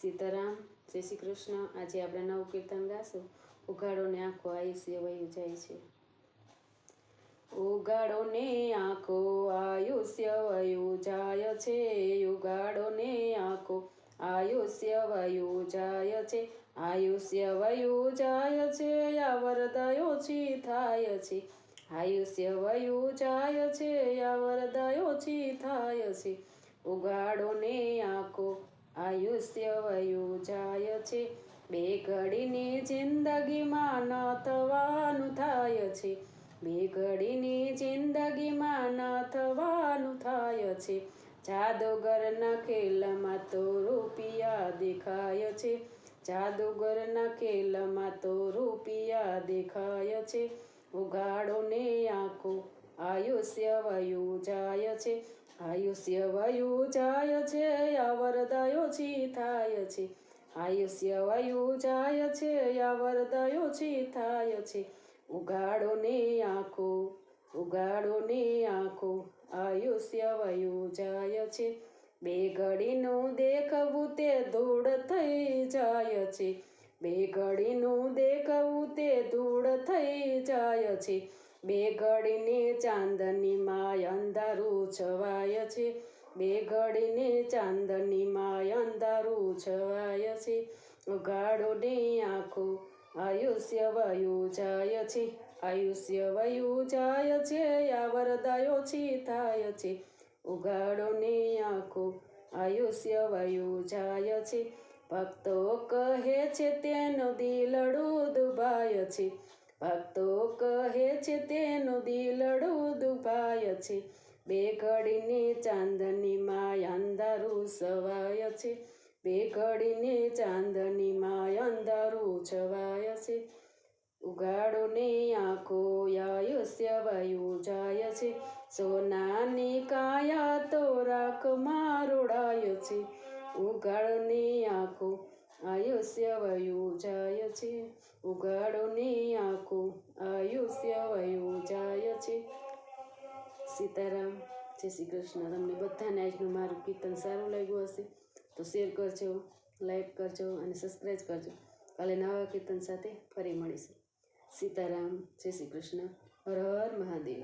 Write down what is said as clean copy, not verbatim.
સીતારામ, જય શ્રી કૃષ્ણ। આજે આપણે નવું કીર્તન ગાશું, ઉઘાડો ને આંખો આયુષ્ય વયું જાય છે। ઉઘાડો ને આંખો આયુષ્ય વયું જાય છે, ઉઘાડો ને આંખો આયુષ્ય વયું જાય છે, આયુષ્ય વયું જાય છે, આ વરદાય ઓછી થાય છે, આયુષ્ય વયું જાય છે, આ વરદાય ઓછી થાય છે। ઉઘાડો ને આંખો આયુષ્ય વયું જાય છે, બે ઘડીની જિંદગીમાં ન થવાનું થાય છે, બે ઘડીની જિંદગીમાં ન થવાનું થાય છે। જાદુગરના ખેલમાં તો રૂપિયા દેખાય છે, જાદુગરના ખેલમાં તો રૂપિયા દેખાય છે। ઉઘાડો ને આંખો આયુષ્ય વયું જાય છે, આયુષ્ય વયું જાય છે, આ વરદાય ઓછી થાય છે, આયુષ્ય વયું જાય છે, આ વરદાય ઓછી થાય છે। ઉઘાડો ને આંખો, ઉઘાડો ને આંખો આયુષ્ય વયું જાય છે, બે ઘડીનું દેખવું તે ધૂળ થઈ જાય છે, બે ઘડીનું દેખવું તે ધૂળ થઈ જાય છે, બે ઘડીની ચાંદનીમાં અંધારું છવાય છે, બે ઘડીની ચાંદનીમાં અંધારું છવાય છે। ઉઘાડો ને આંખો આયુષ્ય વયું જાય છે, આયુષ્ય વયું જાય છે, આ વરદાય ઓછી થાય છે, ઉઘાડો ને આંખો આયુષ્ય વયું જાય છે, ભક્તો કહે છે તેનું દિલડું દુભાય છે, ભક્તો કહે છે તેનું દિલડું દુભાય છે, બે ઘડીની ચાંદનીમાં અંધારું છવાય છે, બે ઘડીની ચાંદનીમાં અંધારું છવાય છે। ઉઘાડો ને આંખો આયુષ્ય વયું જાય છે, સોનાની કાયા તો રાખમાં રોડાય છે, ઉઘાડો ને આંખો આયુષ્ય વયું જાય છે, ઉઘાડો ને આંખો આયુષ્ય વયું જાય છે। સીતારામ, જય શ્રી કૃષ્ણ। તમને બધાને આજનું મારું કીર્તન સારું લાગ્યું હશે તો શેર કરજો, લાઈક કરજો અને સબસ્ક્રાઈબ કરજો। કાલે નવા કીર્તન સાથે ફરી મળીશું। સીતારામ, જય શ્રી કૃષ્ણ, હર હર મહાદેવ।